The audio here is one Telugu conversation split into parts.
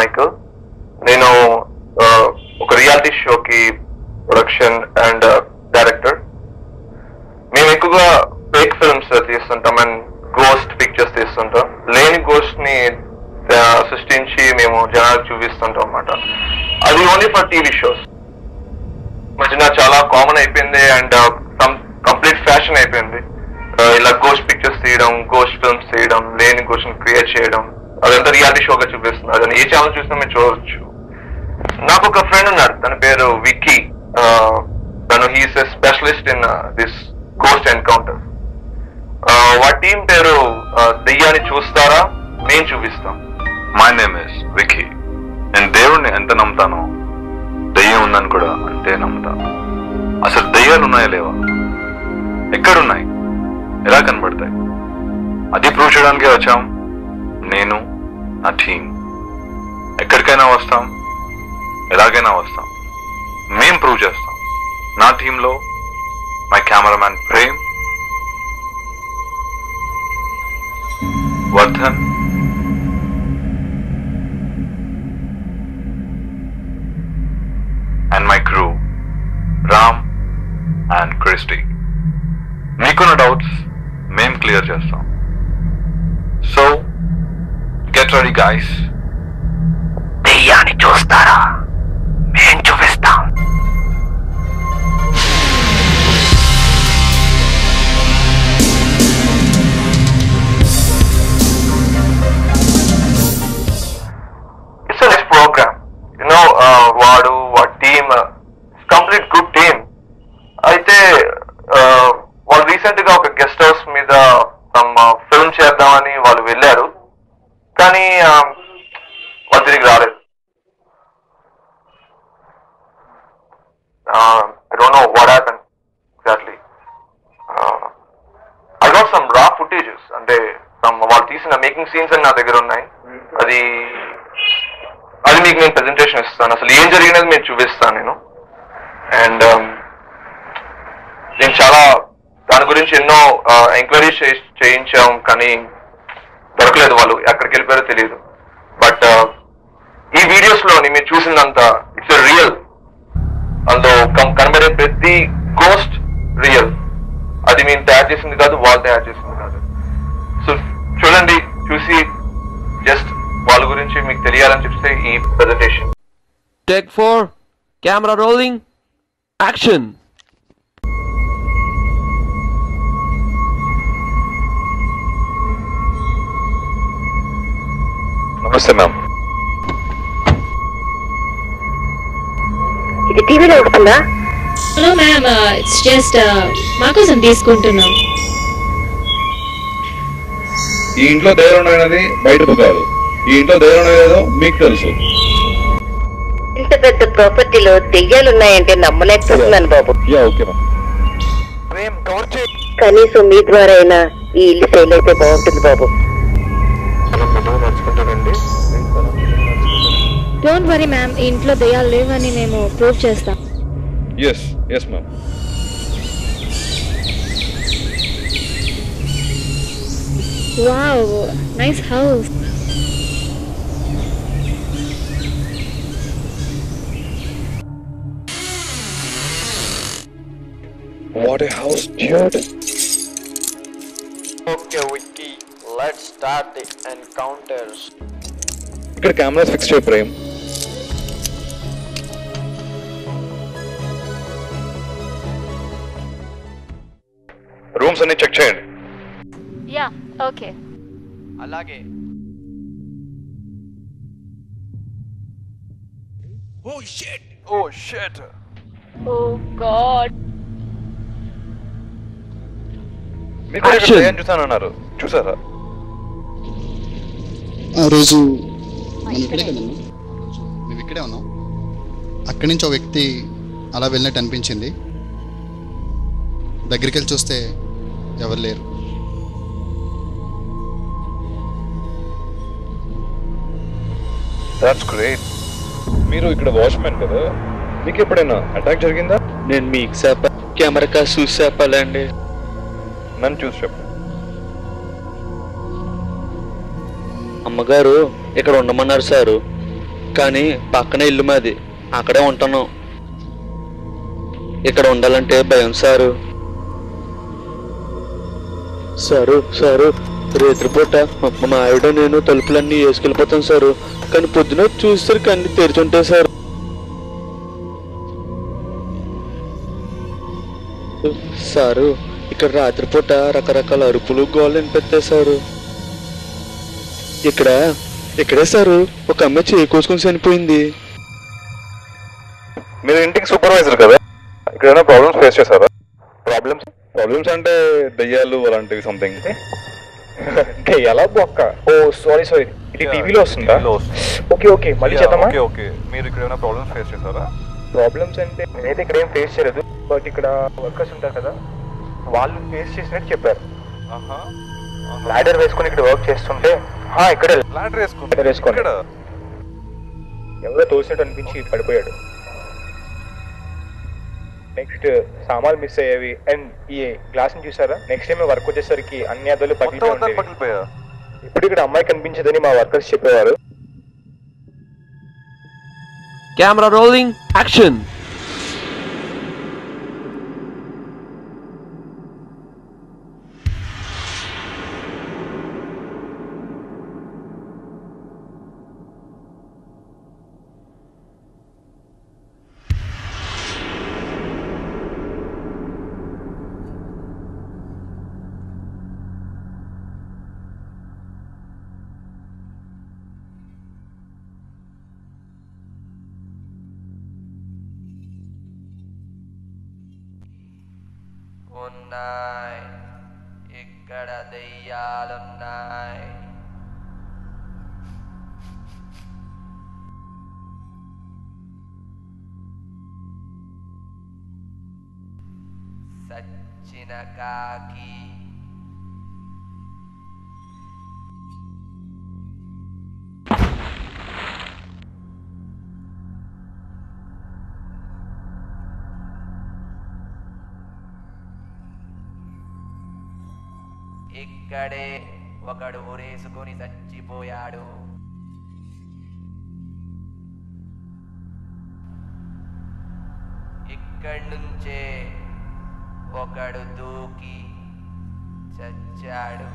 మైకల్. నేను ఒక రియాలిటీ షోకి ప్రొడక్షన్ అండ్ డైరెక్టర్. మేము ఎక్కువగా ఫేక్ ఫిల్మ్స్ తీస్తుంటాం అండ్ గోస్ట్ పిక్చర్స్ తీస్తుంటాం. లేని గోస్ట్ ని సృష్టించి మేము జనాలకు చూపిస్తుంటాం అన్నమాట. అది ఓన్లీ ఫర్ టీవీ షోస్. మధ్యన చాలా కామన్ అయిపోయింది అండ్ కంప్లీట్ ఫ్యాషన్ అయిపోయింది. ఇలా గోస్ట్ పిక్చర్స్ తీయడం, గోస్ట్ ఫిల్మ్స్ తీయడం, లేని గోస్ట్ క్రియేట్ చేయడం, అదంతా రియాలిటీ షోగా చూపిస్తున్నారు. అది ఏ ఛానల్ చూసినా మీరు చూడవచ్చు. నాకు ఒక ఫ్రెండ్ ఉన్నాడు, తన పేరు విక్కీ. తను he's a specialist in this ghost encounter. వాటి టీం పేరు దెయ్యాన్ని చూస్తారా, మేము చూపిస్తాం. My name is Vicky. నేను దేవుణ్ణి ఎంత నమ్ముతానో దెయ్యం ఉందని కూడా అంతే నమ్ముతాను. అసలు దెయ్యాలు ఉన్నాయా లేవా, ఎక్కడున్నాయి, ఎలా కనబడతాయి, అది ప్రూవ్ చేయడానికే వచ్చాం. నేను, నా టీం ఎక్కడికైనా వస్తాం, ఎలాగైనా వస్తాం, మేం ప్రూవ్ చేస్తాం. నా టీంలో my cameraman Prem, Vardhan, and my crew Ram and Christy. మీకున్న డౌట్స్ మేం క్లియర్ చేస్తాం. So get ready guys. దెయ్యాన్ని చూస్తారా, మేం చూపిస్తాం. It's next programme. వాడు టీమ్ కంప్లీట్ గుడ్ టీమ్. అయితే వాళ్ళు రీసెంట్ గా ఒక గెస్ట్ హౌస్ మీద ఫిల్మ్ చేద్దామని వాళ్ళు వెళ్ళారు, కానీ వాళ్ళు తిరిగి రాలేదు. I don't know what happened exactly. I got some raw footages, అంటే వాళ్ళు తీసిన మేకింగ్ సీన్స్ అని నా దగ్గర ఉన్నాయి. అది మీకు నేను ప్రెజెంటేషన్ ఇస్తాను. అసలు ఏం జరిగినది మీరు చూపిస్తాను నేను. అండ్ నేను చాలా దాని గురించి ఎన్నో ఎంక్వైరీస్ చేయించాం, కానీ దొరకలేదు. వాళ్ళు ఎక్కడికి వెళ్ళిపోయారో తెలియదు. బట్ ఈ వీడియోస్ లోని మీరు చూసిందంతా ఇట్స్ రియల్. అందులో కనబడే ప్రతి గోస్ట్ రియల్. అది మేము తయారు చేసింది కాదు, వాళ్ళు తయారు చేసింది కాదు. సో చూడండి, చూసి జస్ట్ వాళ్ళ గురించి మీకు తెలియాలని చెప్తే ఈ presentation. Take 4, camera rolling, action. నమస్తే మ్యామ్. ఇది టీవీలో వస్తుందా? హలో మ్యామ్, ఇట్స్ జస్ట్ మా కోసం తీసుకుంటున్నాం. ఈ ఇంట్లో దెయ్యాలు ఉన్నాయన్నది బయటకు కాదు, ఈ ఇంట్లో దెయ్యాలు ఉన్నాయో మీకు తెలుసు. ఇంత పెద్ద ప్రాపర్టీలో దెయ్యాలున్నాయంటే నమ్మలేకపోతున్నాను బాబు. కనీసం మీ ద్వారా అయినా ఈ ఇల్లు సేల్ అయితే బాగుంటుంది బాబు. డోంట్ వరీ మ్యామ్, ఈ ఇంట్లో దెయ్యాలు లేవని మేము ప్రూవ్ చేస్తాం. yes ma'am. Wow, nice house. What a house, dude. Okay, Vicky, let's start the encounters. ఇక్కడ కెమెరాస్ ఫిక్స్ చేయ ప్రేమ్. రూమ్స్ అన్ని చెక్ చేయండి. Yeah, okay. అలాగే. Oh shit. ఓ గాడ్. మీకు ఏం చూసానన్నారు, చూసారా? ఆ రోజు మనం ఇక్కడే కదన్నా, మేము ఇక్కడే ఉన్నాం. అక్కడి నుంచి ఒక వ్యక్తి అలా వెళ్ళినట్టు అనిపించింది. దగ్గరికి వెళ్ళి చూస్తే ఎవరు లేరు. That's great. మీరు ఇక్కడ వాచ్మెన్ కదా, మీకు ఎప్పుడైనా అటాక్ జరిగిందా? నేను మీకు కెమెరా చూసి చెప్పాలండి. నన్ను చూసి చెప్పు. అమ్మగారు ఇక్కడ ఉండమన్నారు సారు. కానీ పక్కనే ఇల్లు మాది, అక్కడే ఉంటాను. ఇక్కడ ఉండాలంటే భయం సారు. సారు రేత్రిపూట మా ఆవిడ నేను తలుపులన్నీ వేసుకెళ్ళిపోతాను సారు. కానీ పొద్దున చూస్తారు కన్నీ తెరిచుంటాయి సార్. సారు ఇక్కడ రాత్రిపూట రకరకాల అరుపులు గోళ్ళు వినిపిస్తాయి సారు. ఇక్కడే సారు ఒక అమ్మాయి చేయి కోసుకొని చనిపోయింది. మీరు ఇంటికి సూపర్వైజర్ కదా, ఇక్కడ ఏమైనా ప్రాబ్లమ్స్ ఫేస్ చేశారా? ప్రాబ్లమ్స్ అంటే దయ్యాలు అలాంటివి సంథింగ్. దయ్యాలా బొక్క? ఓ సారీ ఇది టీవీలో వస్తుందా? ఓకే మళ్ళీ చేద్దామా? ఓకే మీరు ఇక్కడ ఏమైనా ప్రాబ్లమ్స్ ఫేస్ చేశారా? ప్రాబ్లమ్స్ అంటే నేనైతే ఇక్కడ ఏం ఫేస్ చేయలేదు, బట్ ఇక్కడ వర్కర్స్ ఉంటారు కదా, వాళ్ళు ఫేస్ చేసినట్టు చెప్పారు. లాడర్ వేసుకొని ఇక్కడ వర్క్ చేస్తుంటే ఇక్కడ లాడర్ వేసుకొని ఎవరో తోసినట్టు అనిపించి పడిపోయాడు. నెక్స్ట్ సామాన్లు మిస్ అయ్యేవి. అండ్ ఈ గ్లాస్ ని చూసారా, నెక్స్ట్ టైం వర్క్ వచ్చేసరికి అన్ని అద్దాలు పగిలిపోయా. ఇప్పుడు ఇక్కడ అమ్మాయి కనిపించదని మా వర్కర్స్ చెప్పేవారు. Camera rolling, action! ఉన్నాయి ఇక్కడ దెయ్యాలున్నాయి. సచ్చిన కాకి ఇక్కడే ఒకడు ఊరేసుకొని చచ్చిపోయాడు. ఇక్కడి నుంచే ఒకడు దూకి చచ్చాడు.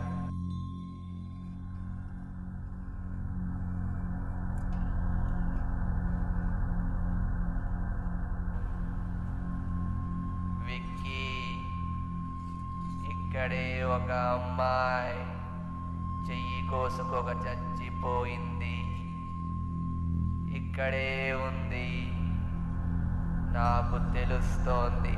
విక్కీ, ఇక్కడే ఒక అమ్మాయి చెయ్యి కోసుకోక చచ్చిపోయింది. ఇక్కడే ఉంది, నాకు తెలుస్తోంది.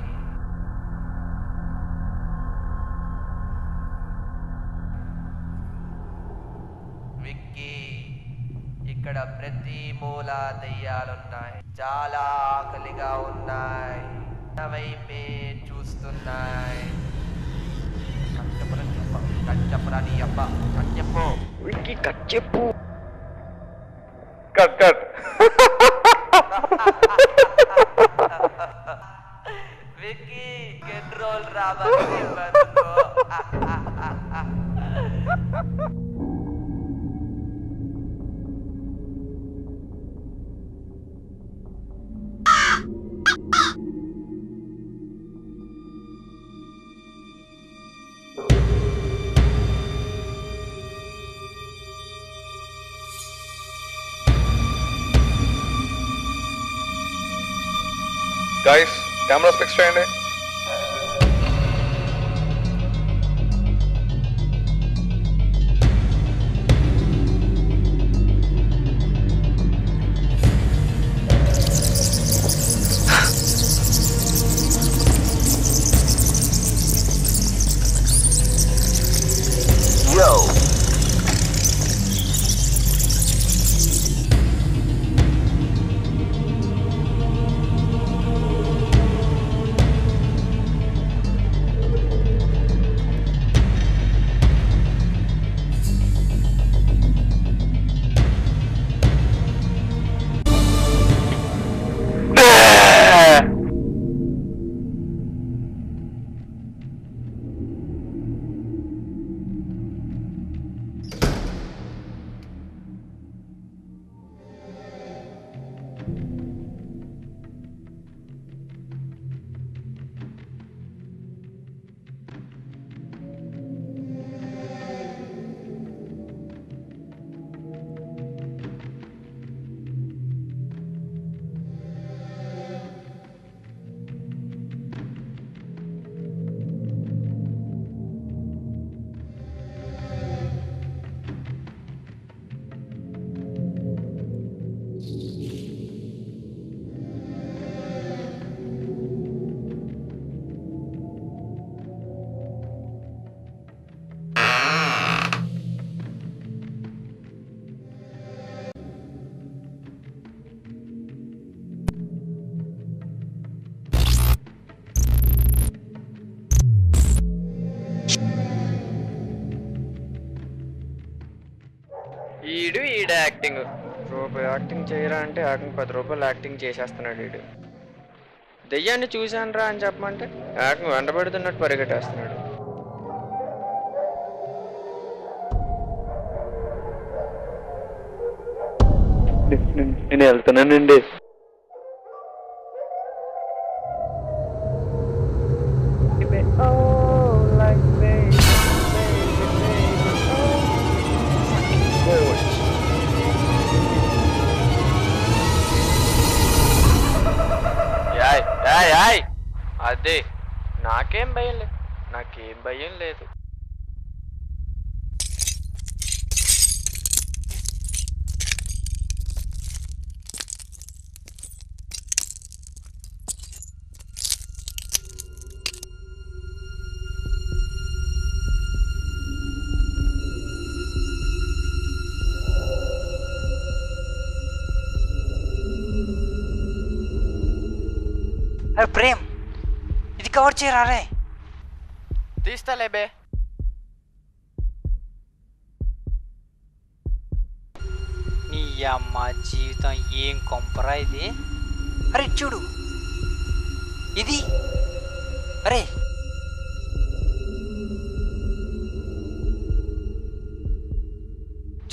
విక్కీ, ఇక్కడ ప్రతి మూల దెయ్యాలున్నాయి. చాలా ఆకలిగా ఉన్నాయి, నా వైపే చూస్తున్నాయి. కచ్చపురా నీ అబ్బా, కచ్చప్పు విక్కీ, కచ్చప్పు. కట్ విక్కీ, కంట్రోల్ రావాలి బతుకో. గైస్, కెమెరాస్ ఫిక్స్ చేయండి. ఈడ యాక్టింగ్ రూపాయి యాక్టింగ్ చేయరా అంటే ఏకంగా 10 రూపాయలు యాక్టింగ్ చేసేస్తున్నాడు వీడు. దెయ్యాన్ని చూశాను రా అని చెప్పమంటే ఏకంగా వెంటబడుతున్నట్టు పరిగెట్టేస్తున్నాడు. నేను వెళ్తున్నానండి. అదే నాకేం భయం లేదు. ప్రేమ్ ఇది కవర్ చేయరా రే. తీస్తాలే బే. నీ అమ్మ జీవితం ఏం కొంపరా ఇది. అరే చూడు ఇది. అరే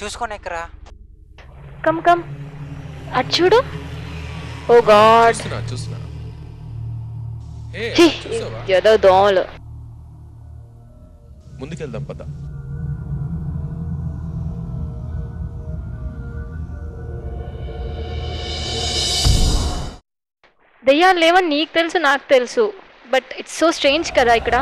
చూసుకోని ఎక్కరా. కమ్ కమ్ అటు చూడు. ఓ గాడ్ చూస్తున్నా. ఏదో దోమలు. ముందుకెళ్దాం పద. దయ్యాలు లేవని నీకు తెలుసు, నాకు తెలుసు. బట్ ఇట్స్ సో స్ట్రేంజ్ కదా ఇక్కడ.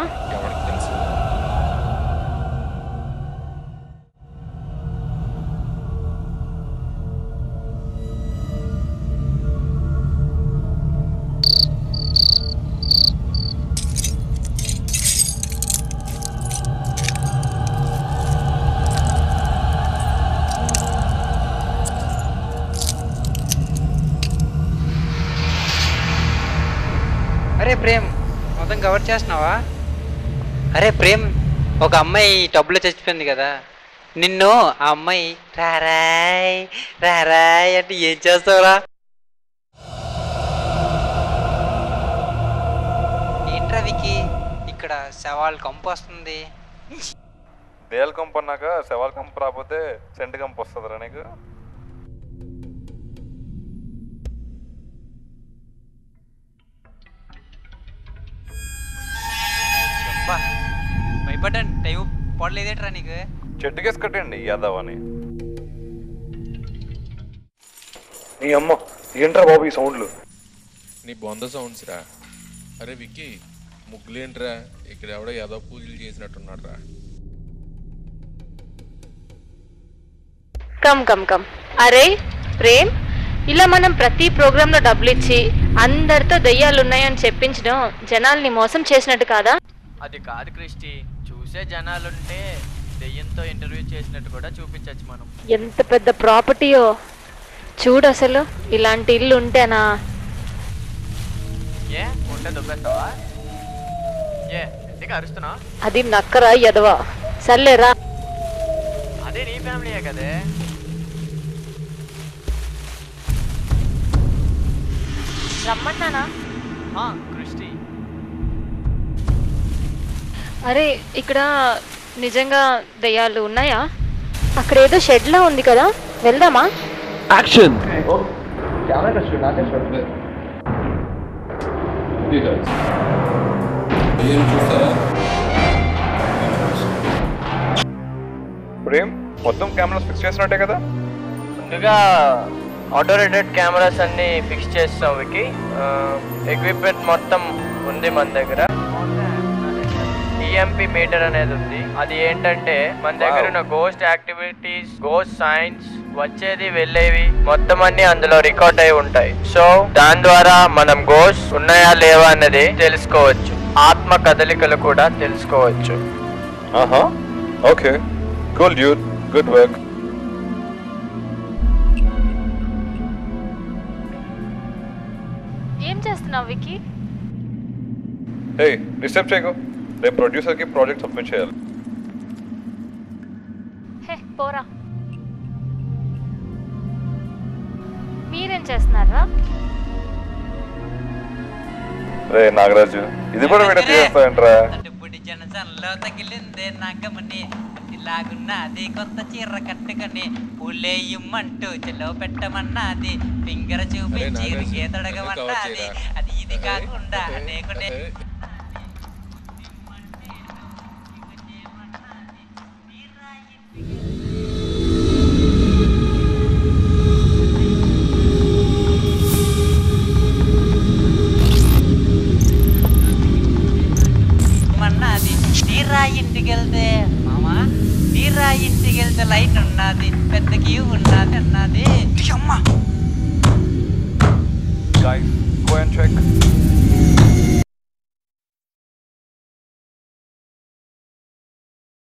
అరే ప్రేమ్ మొత్తం కవర్ చేస్తున్నావా? అరే ప్రేమ్ ఒక అమ్మాయి టబ్లో చచ్చిపోయింది కదా, నిన్ను ఆ అమ్మాయి రారాయ్ రారాయ్ అంటే ఏం చేస్తావురా? ఏంట్రా వికి ఇక్కడ శవాల్ కంపు వస్తుంది. దేల్ కంపు అన్నాక శవాల్ కంపు రాకపోతే సెంటు కంపు వస్తుందిరా నీకు? భయపడ్డాను. టైం పడలేదేట్రా నీకు? చెట్టుకేసి కట్టండి యాదవ్ అని. నీ అమ్మ ఏంట్రా బాబు ఈ సౌండ్లు? నీ బొంద సౌండ్స్ రా. అరే విక్కీ ముగ్గులేంట్రా, ఇక్కడ ఎవడో ఏదో పూజలు చేసినట్టున్నాడు రా. Come come come. అరే ప్రేమ్, ఇలా మనం ప్రతి ప్రోగ్రాంలో డబ్బులు ఇచ్చి అందరితో దెయ్యాలు ఉన్నాయని చెప్పించడం జనాల్ని మోసం చేసినట్టు కాదా? అది కాదు క్రిస్టి, చూసే జనాలుంటే దెయ్యంతో ఇంటర్వ్యూ చేసినట్టు కూడా చూపించచ్చు మనం. ఎంత పెద్ద ప్రాపర్టీయో చూడు. అసలు ఇలాంటి ఇల్లు ఉంటేనా? ఏ ఉంటే దుబ్బేస్తావా? ఏ ఎందుకు అరుస్తున్నావు? అది నక్కరా ఎదవా. సర్లేరా. అదే నీ ఫ్యామిలీయే కదే. రమ్మన్నానా? క్రిస్టి అరే ఇక్కడ నిజంగా దయ్యాలు ఉన్నాయా? అక్కడ ఏదో షెడ్ లా ఉంది కదా, వెళ్దామా? యాక్షన్. ప్రేమ్ మొత్తం కెమెరాస్ ఫిక్స్ చేసినట్టే కదా? ముందుగా ఆటో రేటెడ్ కెమెరాస్ అన్ని ఫిక్స్ చేస్తాం వికి. ఎక్విప్మెంట్ మొత్తం ఉంది మన దగ్గర. టిఎంపి మీటర్ అనేది ఉంది. అది ఏంటంటే మన దగ్గర ఉన్న గోస్ట్ యాక్టివిటీస్, గోస్ట్ సైన్స్, వచ్చేది వెళ్ళేవి మొత్తం అన్ని అందులో రికార్డ్ అయి ఉంటాయి. సో దాని ద్వారా మనం గోస్ట్ ఉన్నాయా లేవా అన్నది తెలుసుకోవచ్చు. ఆత్మ కదలికలు కూడా తెలుసుకోవచ్చు. Okay cool dude, good work. ఏం చేస్తున్నావు వికీ? హే డిస్టర్బ్ చేయకు. రేపు ప్రొడ్యూసర్కి ప్రాజెక్ట్ సబ్మిట్ చేయాలి. హే పోరా. ప్లాన్ చేస్తున్నారా? రే నాగరాజు, ఇది కూడా వీడియో తీస్తాయంట్రా. జనసంలో తగిలిందే నాగమని ఇలాగున్నది కొత్త చీర కట్టుకొని పూలేయమ్మంటూ చెలో పెట్టమన్నది ఫింగర్ చూపించి గీతడగమన్నది అది ఇది కాకుండా అనేకునే నీరా ఇంటికి వెళ్తే మామా నీరా ఇంటికి వెళ్తే లైట్ ఉన్నది పెద్ద క్యూ ఉన్నది అన్నది. Guys, go and check.